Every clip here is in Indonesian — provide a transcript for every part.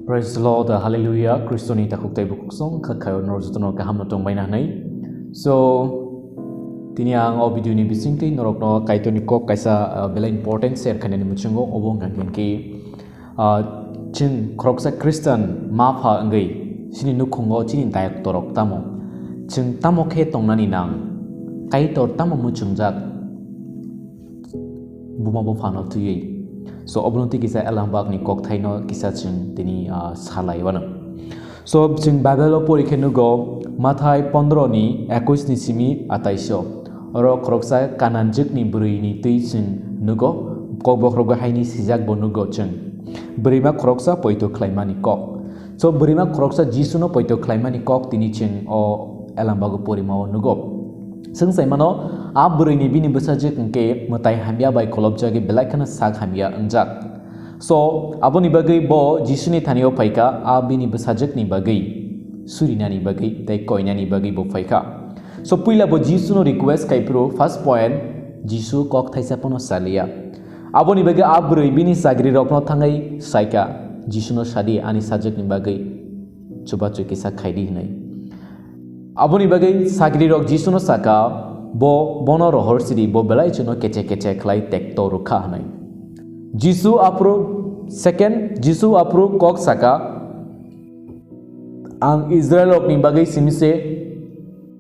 Praise the Lord, Hallelujah. Kristoni takuk tay bukuk song kakayo norjutono kaham natong may nanay. So tini ang video ni bisingti norok no kaito ni kok kaisa bela important share kanen muchungo obong ngangin ki chin kroksa Christian mapha angai sini nukhongo chini dayak torok tamo chin tamo khe tongnani nang kaito tamo muchungjak buma bo phano tuyei. So obnoti kisa elambak ni kok thaino kisa ching tini salai wana. So ching Bible porikhe nugo Mathai 15 ni 21 ni simi 28 oro kroksa kananjik ni buri ni tui ching nugo kok bokrogo haini sijak bo nugo ching berima kroksa poito klaimani kok. So berima kroksa Jisuno poito klaimani kok tini ching o elambago porimao nugo. Seng sai mano buri ni bini besajek engke metai hamia bai kolobjagi belakana sak hamia engjak. So aboni bagai bo Jisuni thanio paika bini besajek ni bagai surina ni bagai tai koina ni bagai bo paika. So puila bo Jisuno request kai pro first point Jisu kok thaisa pono salia. Aboni bagai buri bini sagri rokno thangai saika Jisuno sadi ani sajek ni bagai coba cuy kisah khaidi hinai. Aboni bagai sagri rok Jisuno saka bo bono rohor siri bo belai chuno kece klai tekto rukha hanai. Jisu approve second Jisu approve kok saka ang Israel ok ni bagai simise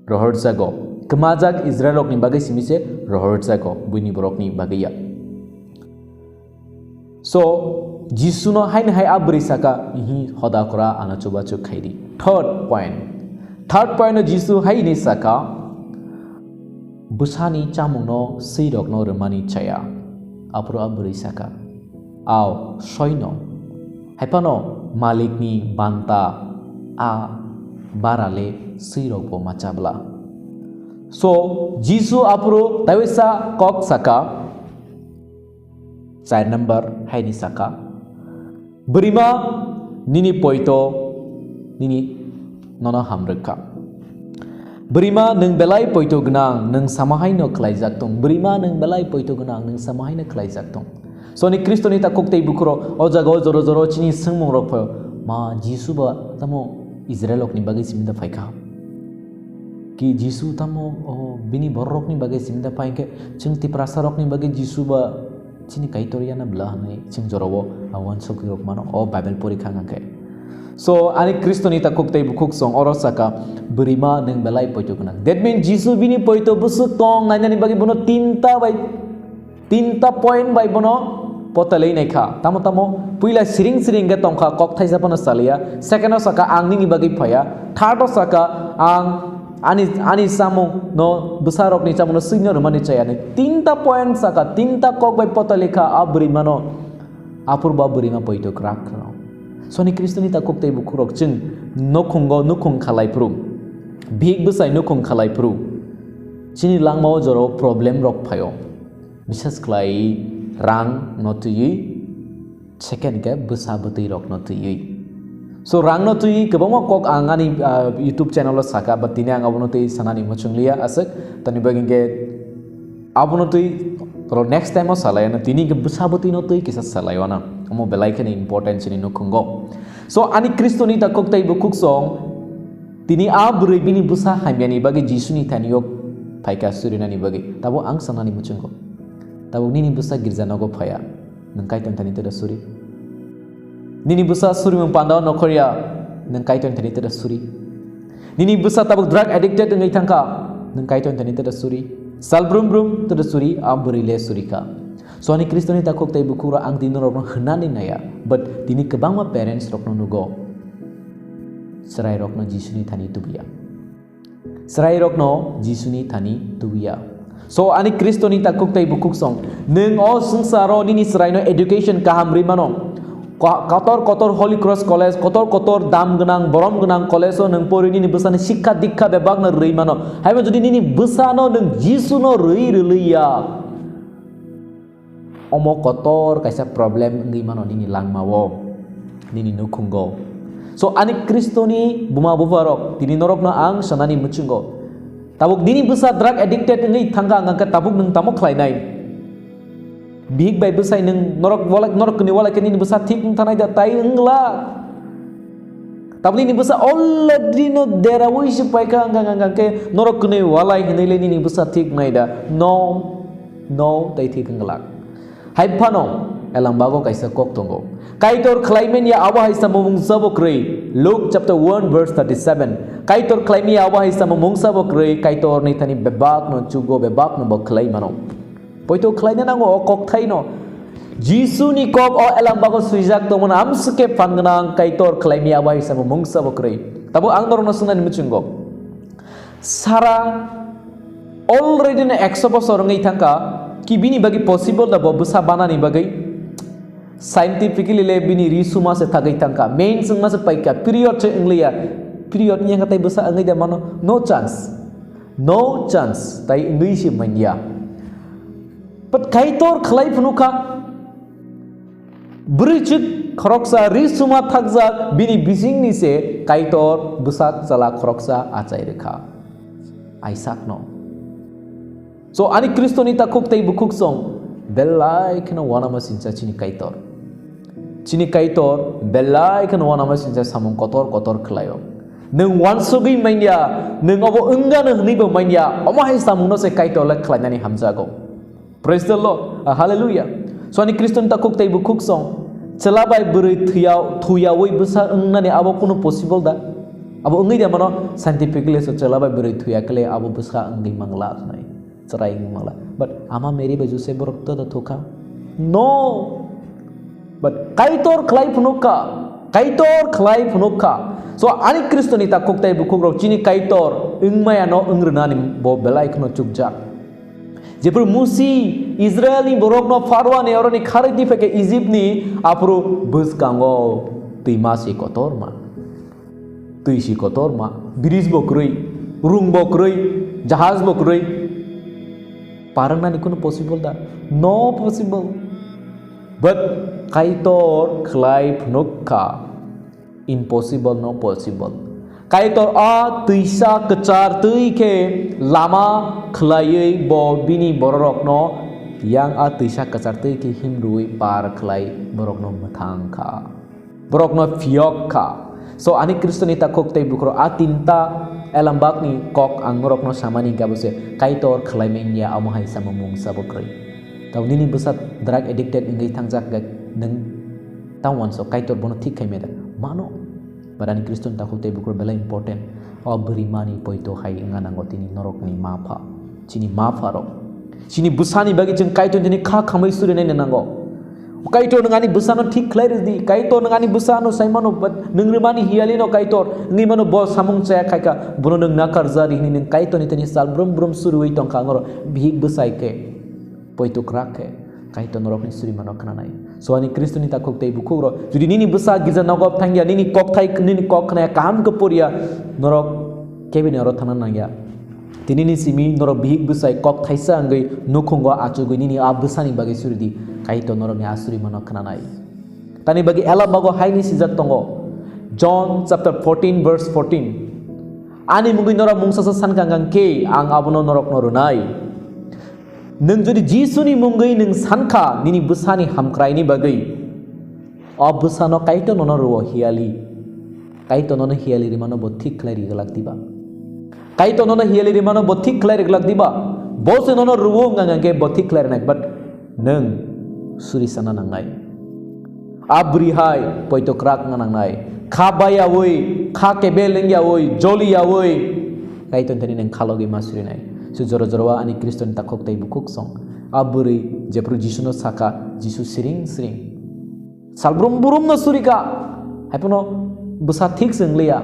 rohor sago kemajak Israel ok ni bagai simise rohor sago buini borok ni bagai ya. So Jisu no hain hai abri saka ihi hoda kora ana coba cuk khaidi. Third point no Jisu hai ni saka busani chamung no sirok no remani chaya apro abri saka aw soino haipano malik ni banta barale sirok bo machabla. So Jisu apro tawisa kok saka side number hai ni saka berima nini poito nini nono hamreka. Berima neng belai poito genang neng samahai no klaijak tong. Berima neng belai poito genang neng samahai no klaijak tong. So ni Kristo ni takok tei bukuro o jago joro chini sengmong rok pho ma Jisu ba tamo Israel ok ni bagai siminda phaika. Ki Jisu tamo bini borok ni bagai siminda phaike ching ti prasarok ni bagai Jisu ba chini kaitoriya na blah nai ching jorowo awan sok rok mano Bible porikha ngake. So ani Kristo ni takok tei bukuk song orosaka berima neng belai poito kunang. That means Jisu bini poito busuk tong nanya ni bagi bono tinta point bai bono potalei naikha. Tamo puila siring ga tongkha kok thaisa bono salia. Second osaka ang ni bagi phaya. Third osaka ang ani samung no besarok ni chamuno senior mani chaya ni. Tinta point saka tinta kok bai potaleka berima no apurba berima poito krak. So ni Kristo ni takok tei bukurok ching nukong khalai pru big besai nukong khalai pru chini langmao joro problem rok phayo bisas klai rang notui second ke besa bati rok notui. So rang notui kebama kok angani YouTube channel lo saka batini ang abonotei sanani mochunglia asak tani bagingke abonotei pero next time salaya na tini ke besa bati notui kisah salayana. Amo belai kene important sini nukungo. So ani Kristo ni takok tai bukuk song tini buri bini busa hamiani bagi Jisu ni taniok paika surina ni bagi tabo ang sanani muchungo tabo nini busa girja nago phaya nangkai tani teda suri nini busa suri mempandao nokoria nangkai tani teda suri nini busa tabo drug addicted ngai tangka nangkai tani teda suri salbrum teda suri buri le surika. So ani Kristo ni takok tai bukura ang dino rokno henani naya but dini kebangma parents rokno nugo serai rokno Jisu ni thani tubiya serai rokno Jisu ni thani tubiya. So ani Kristo ni takok tai bukuk song neng sungsaro nini serai no education kaham rimano kotor Holy Cross College kotor dam genang borom genang college so neng pori nini besane shikha dikha bebag na rimano haiba jodi nini besano neng Jisu no riya omo kotor kaisa problem ngi mano nini langmawo nini nukungo. So ani Kristo ni buma bufarok tini norok na ang sanani muchungo tabuk dini busa drug addicted ngi thanga ngangka tabuk nang tamok khlainai bihik bai besai neng norok kini walai kini besa tik tanai da tai engla tapi ni besa already no derawai sipai ka anggang ke norok kini walai kini le ni besa tik nai da no tai tik engla hai pano elang bago kaisa kok tongo kaitor klaimen ya awa haisa mumung sabokre Luke chapter 1 verse 37 kaitor klaimi ya awa haisa mumung sabokre kaitor ni tani bebak no chugo bebak no boklai mano poito klaina nango kok thai no Jisu ni kok o elang bago suijak to mon am suke pangnang kaitor klaimi ya awa haisa mumung sabokre tabo ang norno sunan muchungo sara already na 100 bosor ngai thangka ki bini bagi possible da bo busa bana ni bagai scientifically le bini risuma se thagai tangka main sung mas paika period che inglia period nya ngatai busa angai da mano no chance tai ingli si mania but kaitor khlai phunuka brijik khoroksa risuma thakja bini bising ni se kaitor busa chala khoroksa achai rekha aisak no so ani kristonita khuk tai bukuk song belai kena wana masincha chini kaitor belai kena wana masincha samung kotor khlayo nung wansugi mainya nung obo engga nung hnibo mainya oma hai samung no se kaitor la khlainani hamjago praise the lord hallelujah so ani kriston ta kuk tai bukuk song chelabai buri thuya oi busa engnani abo kuno possible da abo engai da mano scientifically so chelabai buri thuya kle abo busa engai mangla nai cerai mangla but ama meri baju se borok to da thoka no but kaitor khlai phunuka so ani kristoni ta koktai bukuk rok chini kaitor ingmaya no ingrnani bo belai khno chukja jepur musi israeli borok no farwa ne oroni khari di feke egypt ni apro bus kango tuimasi kotorma bridge bokrui rung bokrui jahaz bokrui parang nani kuno possible da no possible but kaitor khlai phunuka impossible no possible kaitor a tuisa kechar tui ke lama khlai bo bini borok no yang a tuisa kechar tui ke himrui par khlai borok no mathang kha borok no fiok kha so ani kristoni ta kok tai bukro a tinta elambak ni kok angorok no samani gabuse kaitor khlai menya amohai samamung sabokrai taw nini besat drug addicted ngai thangjak gak nang tawan so kaitor bono thik khai meda mano barani kriston ta kok tai bukro bela important o berimani poito hai nganango tini norok ni mafa chini busani bagi jeng kaitor tini kha khamai suri ne nango kaitor ngani busano thik khlai di kaitor ngani busano saimano nungrimani hiali no kaitor ngi mano bo samung cha khaika bono nung nakar jari ni nung kaitor ni tani sal brum surui tong kangoro bihik busai ke poito krak ke kaitor norok ni suri mano kana nai so ani kristoni ta kok tei bukuro judi nini busa giza nogop thangya nini kok khna kam kapuria norok kebine ro thana nangya tinini simi norok bihik busai kok thaisa angai nukhungo achugui nini abusani bagi suri di kaitor norok ni asuri mano kana nai tani bagi ela bago haini sijak tongo John chapter 14 verse 14 ani mungui norok mungsa sankangang ke ang abono norok norunai nung jodi jisuni mungui nung sanka nini busani hamkrai ni bagai obusano kaitor nono ruo hiali kaitor nono hiali rimano bothik khlai galak diba kaitor nono hiali rimano bothik khlai galak diba bose nono ruo ngangange bothik khlai nak but nung suri sana nangai abri hai poito krak nangai khabaya woi kha kebelengya woi joliya woi kaitor tani nang khalogi masuri nai so joro ani kriston ta khok tai bukuk song aburi jepru jisuno saka jisu siring salbrum burum no surika hapono busa thik singlia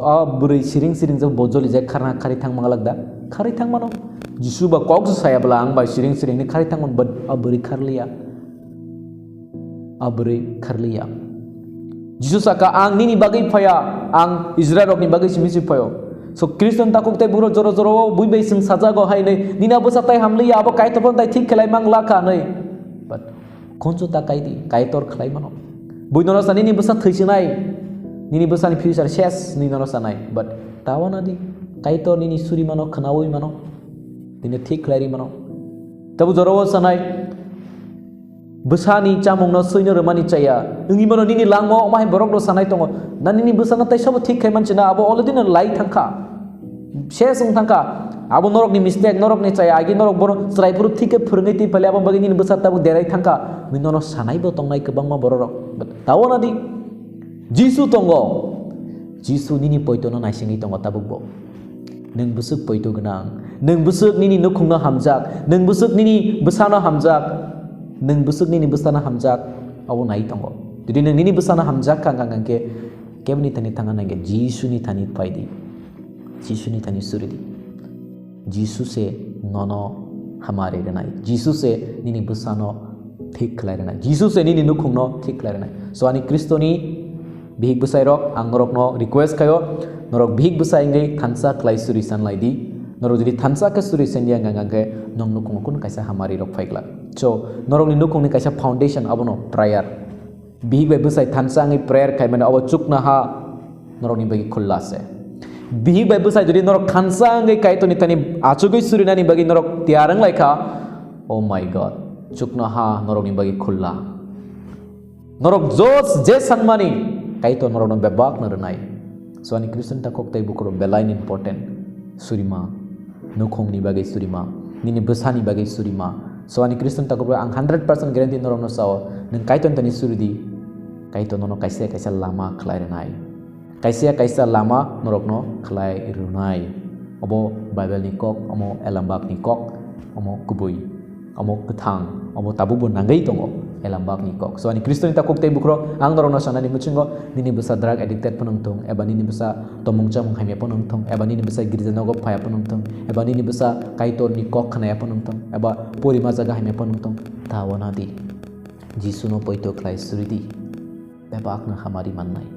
aburi siring jong bojoli je kharna khari thang mangalak da khari thang mano jisu ba kok saya belang ba siring ni khari thang mon aburi kharlia jisu saka ang nini bagai phaya ang israel rok ni bagai simisi phayo so kriston takuk tai buro joro buibai sing sajago hai nei nina busa tai hamli abo kai topon tai thik khelai mangla ka nei but konjo ta kai di kai tor khlai mano buinono sani ni busa thaisinai nini busa ni future ses ni nono sanai but tawana di kai tor nini suri mano khnawoi mano dine thik khlai mano tabu jorowo sanai besani chamung no soino remani chaya ngi mono nini langmo mai borok do sanai tongo nan nini besana tai sabo thik kai manchina abo already na lai thangka shesung thangka abo norok ni mistake norok ni chaya agi norok boro srai puru thik phurngai ti pale abo bagi nini besat tabu derai thangka minono sanai bo tongnai kebang ma borok tawona di jisu tongo jisu nini poito no naisingi tongo tabuk bo neng busuk poito genang neng busuk nini nukungna hamjak neng busuk nini besana hamjak neng busuk nini besana hamjak abo nai tongo jadi neng nini besana hamjak kang ke kemni tani tangan nang jisu ni tani paidi jisu ni tani suridi jisu se nono हमारे रनाई जीसु से निनी बुसानो ठीक खलाई रनाई जीसु से निनी नुखुंगनो ठीक खलाई रनाई सो आनी क्रिस्टोनी बिहिक बुसाई रok ang norok no request kayo norok bihik busai ngai thansa klai suri san laidi norok jodi thansa ka suri sen yang ngang nong nukung kun kaisa hamari rok phaikla so norok ni nukung ni kaisa foundation abono prayer bihik bai busai thansa ngai prayer kai mane abo chukna ha norok ni bagi khulla se bihik bai busai jodi norok thansa ngai kai to ni tani achugoi suri nani bagi norok tiarang laika oh my god chukna ha norok ni bagi khulla norok jos je sanmani kai to norok no bebak na renai so ani Kristen ta kok tai bukro belain important surima nukong ni bagai surima nini besani bagai surima so ani Kristen ta kok ang 100% guarantee norok no sao nang kai to tani suridi kai to nono kaisa lama khlai renai kaisa lama norok no khlai runai obo bible ni kok omo elambak ni kok omo kubui omo kethang omo tabubo nangai tongo elambak ni kok so ani Kristen ta kok tai bukro ang norok no sanani muchingo nini besa drug addicted panongtong eba nini besa tomong chamong haime panongtong eba nini besa girjanogo phaya panongtong eba nini besa kaitor ni kok khanaya panongtong eba porima jaga haime panongtong tawana di jisu no poito klai suridi bebak na hamari mannai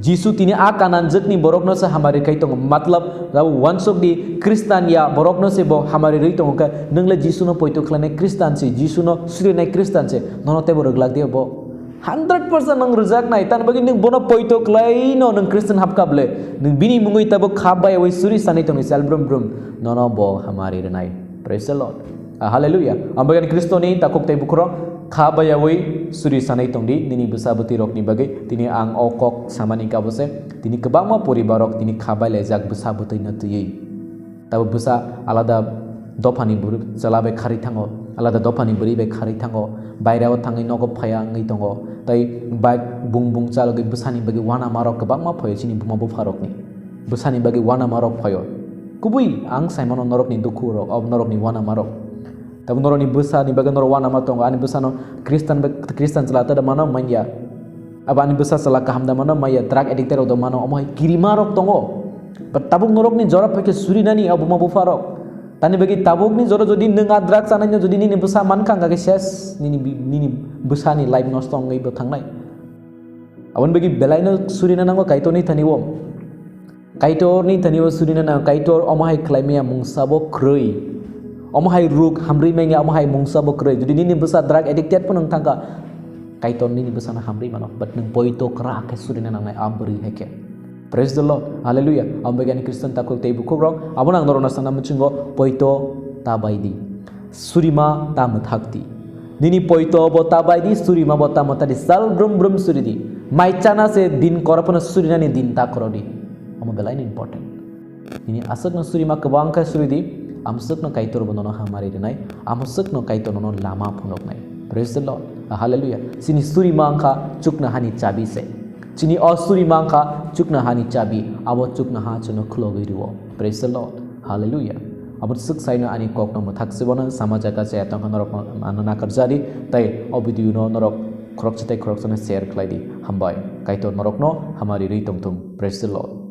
jisu tini akanan jakni borok no sa hamari kai tong matlab rabu wansok di Kristen ya borok no se bo hamari rei tong ka nangla jisu no poito khlane Kristen se jisu no suri nai Kristen se nono te borok lag de bo 100% nang rejak nai tan bagi ning bono poito klai no nang Kristen hap kable ning bini mungoi tabo khabai oi suri sanai tong sel brum brum nono bo hamari renai praise the Lord hallelujah ambagan Kristoni takok tai bukro khabai oi suri sanai tong di nini besabati rok ni bagai tini ang okok samani kabose tini kebangma poribarok tini khabai lejak besabutai na tuyei tabo besa alada dopani buru jalabe khari thango alada dopani buri be khari thango bairao thangai nogo phaya ngai tongo tai bike bung bung chalogi besani bagi wana marok kebangma phayo chini buma bo farok ni besani bagi wana marok phayo kubui ang saimono norok ni dukhu rok ob norok ni wana marok tabu norok ni besani bagi norok wana ma tongo ani besano Kristen celata da mana manya aba ani besa sala kaham da mana maya drug addicted do mana omai kirimarok tongo but tabuk norok ni jorap pake suri nani abu ma bu farok tani bagi tabuk ni joro jodi nenga drug sananya jodi ni besa mankang ga ses nini besani life nostong ngai bo thangnai abon bagi belaino suri nanango kaito ni thaniwo kaitor ni thaniwo suri nanang kaitor omai klaimia mungsabo kroi omai ruk hamri menga omai mungsabo kroi jodi nini besa drug addicted punang thangka kaitor nini besa na hamri mano but nang poito kra ke suri nanang nai ambri heke praise the Lord hallelujah ambagani Kristen takul tei bukugrok abonang norona sana muchingo poito tabaidi surima tamuthakti nini poito bo tabaidi surima bo tamutadi sal brum brum suridi maichana se din korapona surina ni din ta korodi amo belain important ini asok no surima kabang ka suridi amsok no kaitor bonono hamari renai amsok no kaitor no lama phunok nai praise the Lord hallelujah sini surima angka chukna hani chabi se chini asuri mangka chukna hani chabi abo chukna ha chuno khlogi riwo praise the Lord hallelujah abo suk saina ani kok no thak sebona samaja ka se atang norok anana karjari tai obidu no norok khorok chite khorok chana share khlai di hambai kaitor norok no hamari ri tum praise the Lord